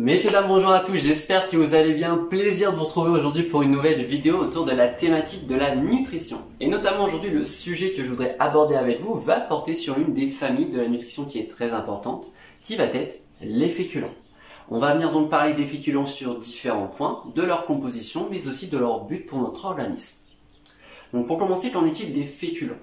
Messieurs, dames, bonjour à tous, j'espère que vous allez bien. Plaisir de vous retrouver aujourd'hui pour une nouvelle vidéo autour de la thématique de la nutrition. Et notamment aujourd'hui, le sujet que je voudrais aborder avec vous va porter sur l'une des familles de la nutrition qui est très importante, qui va être les féculents. On va venir donc parler des féculents sur différents points, de leur composition, mais aussi de leur but pour notre organisme. Donc pour commencer, qu'en est-il des féculents ?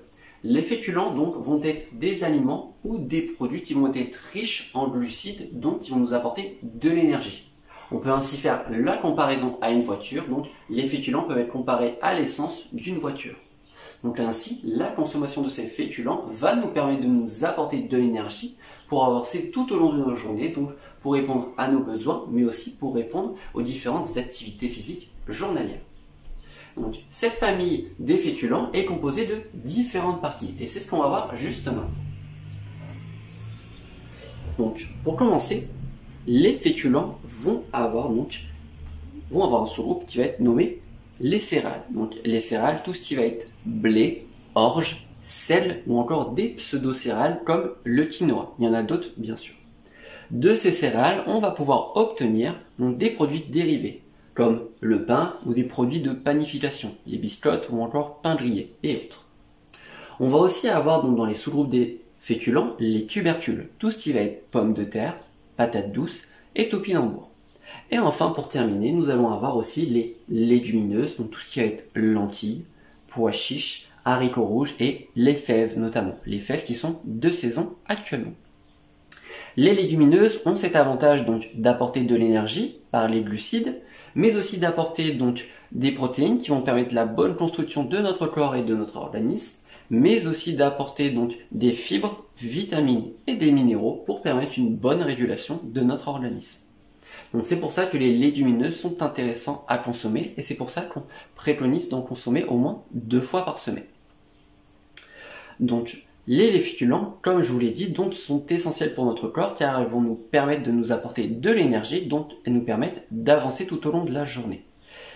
Les féculents donc vont être des aliments ou des produits qui vont être riches en glucides, donc qui vont nous apporter de l'énergie. On peut ainsi faire la comparaison à une voiture, donc les féculents peuvent être comparés à l'essence d'une voiture. Donc ainsi, la consommation de ces féculents va nous permettre de nous apporter de l'énergie pour avancer tout au long de nos journées, donc pour répondre à nos besoins, mais aussi pour répondre aux différentes activités physiques journalières. Donc, cette famille des féculents est composée de différentes parties et c'est ce qu'on va voir juste maintenant. Donc, pour commencer, les féculents vont avoir un sous-groupe qui va être nommé les céréales. Donc, les céréales, tout ce qui va être blé, orge, sel ou encore des pseudo-céréales comme le quinoa. Il y en a d'autres, bien sûr. De ces céréales, on va pouvoir obtenir des produits dérivés, comme le pain ou des produits de panification, les biscottes ou encore pain grillé et autres. On va aussi avoir donc dans les sous-groupes des féculents les tubercules, tout ce qui va être pommes de terre, patates douces et topinambours. Et enfin pour terminer, nous allons avoir aussi les légumineuses, donc tout ce qui va être lentilles, pois chiches, haricots rouges et les fèves notamment, les fèves qui sont de saison actuellement. Les légumineuses ont cet avantage donc d'apporter de l'énergie par les glucides, mais aussi d'apporter donc des protéines qui vont permettre la bonne construction de notre corps et de notre organisme, mais aussi d'apporter donc des fibres, vitamines et des minéraux pour permettre une bonne régulation de notre organisme. Donc c'est pour ça que les légumineuses sont intéressants à consommer et c'est pour ça qu'on préconise d'en consommer au moins 2 fois par semaine. Donc les féculents, comme je vous l'ai dit, donc, sont essentiels pour notre corps car elles vont nous permettre de nous apporter de l'énergie, donc elles nous permettent d'avancer tout au long de la journée.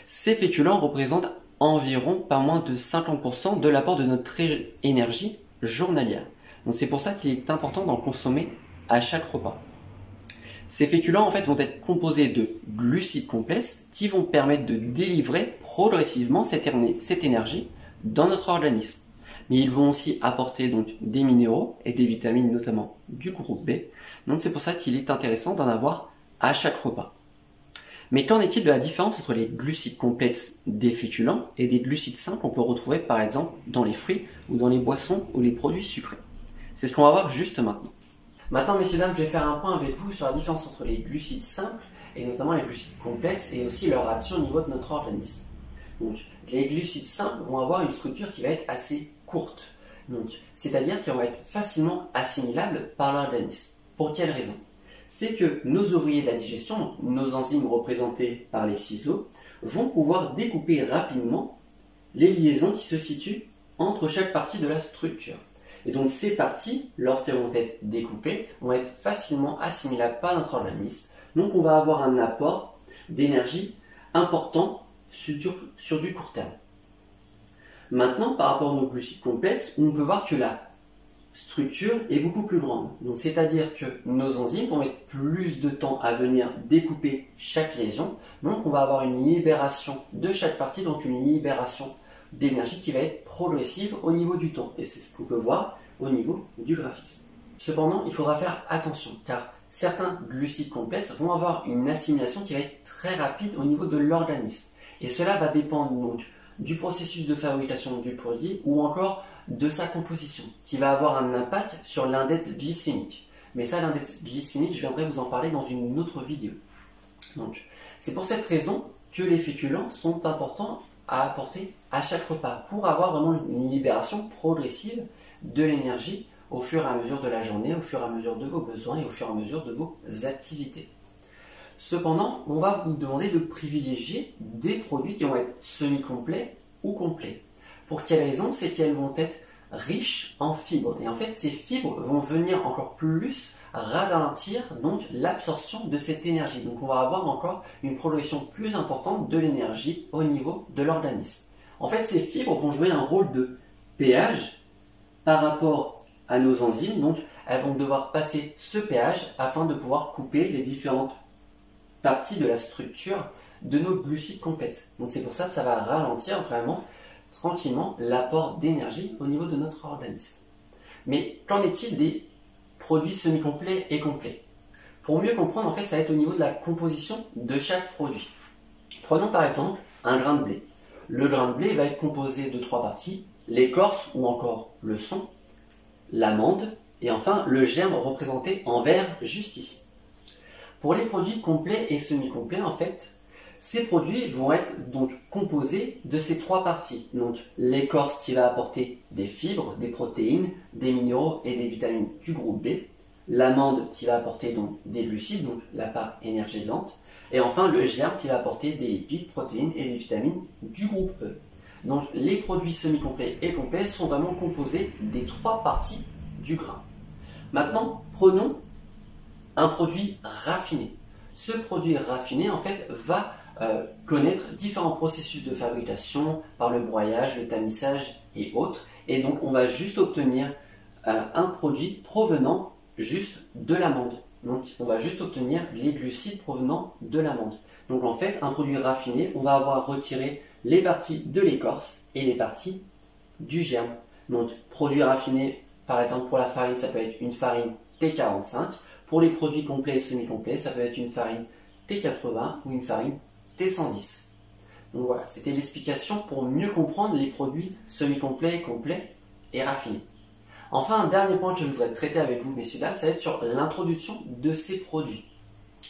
Ces féculents représentent environ pas moins de 50% de l'apport de notre énergie journalière. Donc c'est pour ça qu'il est important d'en consommer à chaque repas. Ces féculents en fait vont être composés de glucides complexes qui vont permettre de délivrer progressivement cette énergie dans notre organisme. Mais ils vont aussi apporter donc des minéraux et des vitamines, notamment du groupe B. Donc c'est pour ça qu'il est intéressant d'en avoir à chaque repas. Mais qu'en est-il de la différence entre les glucides complexes des féculents et des glucides simples qu'on peut retrouver par exemple dans les fruits ou dans les boissons ou les produits sucrés? C'est ce qu'on va voir juste maintenant. Maintenant, messieurs, dames, je vais faire un point avec vous sur la différence entre les glucides simples et notamment les glucides complexes et aussi leur action au niveau de notre organisme. Donc, les glucides simples vont avoir une structure qui va être assez courte, c'est-à-dire qu'ils vont être facilement assimilables par l'organisme. Pour quelle raison? C'est que nos ouvriers de la digestion, nos enzymes représentées par les ciseaux, vont pouvoir découper rapidement les liaisons qui se situent entre chaque partie de la structure. Et donc ces parties, lorsqu'elles vont être découpées, vont être facilement assimilables par notre organisme. Donc on va avoir un apport d'énergie important sur du court terme. Maintenant, par rapport à nos glucides complexes, on peut voir que la structure est beaucoup plus grande. Donc, c'est-à-dire que nos enzymes vont mettre plus de temps à venir découper chaque lésion. Donc, on va avoir une libération de chaque partie, donc une libération d'énergie qui va être progressive au niveau du temps. Et c'est ce qu'on peut voir au niveau du graphisme. Cependant, il faudra faire attention, car certains glucides complexes vont avoir une assimilation qui va être très rapide au niveau de l'organisme. Et cela va dépendre donc du processus de fabrication du produit ou encore de sa composition, qui va avoir un impact sur l'index glycémique. Mais ça, l'index glycémique, je viendrai vous en parler dans une autre vidéo. Donc, c'est pour cette raison que les féculents sont importants à apporter à chaque repas pour avoir vraiment une libération progressive de l'énergie au fur et à mesure de la journée, au fur et à mesure de vos besoins et au fur et à mesure de vos activités. Cependant, on va vous demander de privilégier des produits qui vont être semi-complets ou complets. Pour quelle raison? C'est qu'elles vont être riches en fibres. Et en fait, ces fibres vont venir encore plus ralentir donc l'absorption de cette énergie. Donc on va avoir encore une progression plus importante de l'énergie au niveau de l'organisme. En fait, ces fibres vont jouer un rôle de péage par rapport à nos enzymes. Donc elles vont devoir passer ce péage afin de pouvoir couper les différentes partie de la structure de nos glucides complexes. Donc c'est pour ça que ça va ralentir vraiment tranquillement l'apport d'énergie au niveau de notre organisme. Mais qu'en est-il des produits semi-complets et complets? Pour mieux comprendre, en fait, ça va être au niveau de la composition de chaque produit. Prenons par exemple un grain de blé. Le grain de blé va être composé de 3 parties, l'écorce ou encore le son, l'amande et enfin le germe représenté en vert juste ici. Pour les produits complets et semi-complets, en fait, ces produits vont être donc composés de ces 3 parties. Donc l'écorce qui va apporter des fibres, des protéines, des minéraux et des vitamines du groupe B, l'amande qui va apporter donc des glucides, donc la part énergisante, et enfin le germe qui va apporter des lipides, protéines et des vitamines du groupe E. Donc les produits semi-complets et complets sont vraiment composés des 3 parties du grain. Maintenant, prenons un produit raffiné. Ce produit raffiné, en fait, va connaître différents processus de fabrication par le broyage, le tamissage et autres. Et donc, on va juste obtenir un produit provenant juste de l'amande. Donc, on va juste obtenir les glucides provenant de l'amande. Donc, en fait, un produit raffiné, on va avoir retiré les parties de l'écorce et les parties du germe. Donc, produit raffiné, par exemple, pour la farine, ça peut être une farine T45. Pour les produits complets et semi-complets, ça peut être une farine T80 ou une farine T110. Donc voilà, c'était l'explication pour mieux comprendre les produits semi-complets, complets et raffinés. Enfin, un dernier point que je voudrais traiter avec vous, messieurs, dames, ça va être sur l'introduction de ces produits,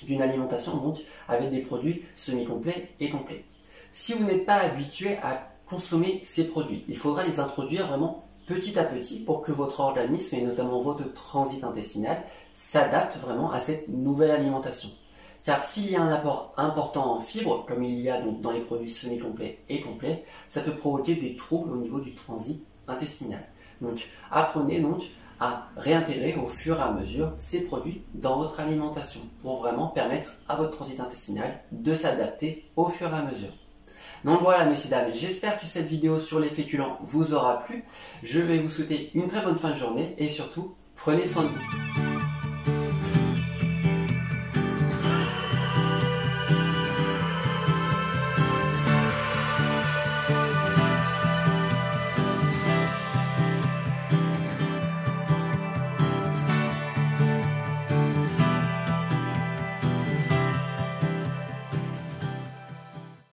d'une alimentation donc avec des produits semi-complets et complets. Si vous n'êtes pas habitué à consommer ces produits, il faudra les introduire vraiment petit à petit pour que votre organisme et notamment votre transit intestinal s'adapte vraiment à cette nouvelle alimentation. Car s'il y a un apport important en fibres, comme il y a donc dans les produits semi-complets et complets, ça peut provoquer des troubles au niveau du transit intestinal. Donc apprenez donc à réintégrer au fur et à mesure ces produits dans votre alimentation pour vraiment permettre à votre transit intestinal de s'adapter au fur et à mesure. Donc voilà, messieurs, dames, j'espère que cette vidéo sur les féculents vous aura plu. Je vais vous souhaiter une très bonne fin de journée et surtout, prenez soin de vous.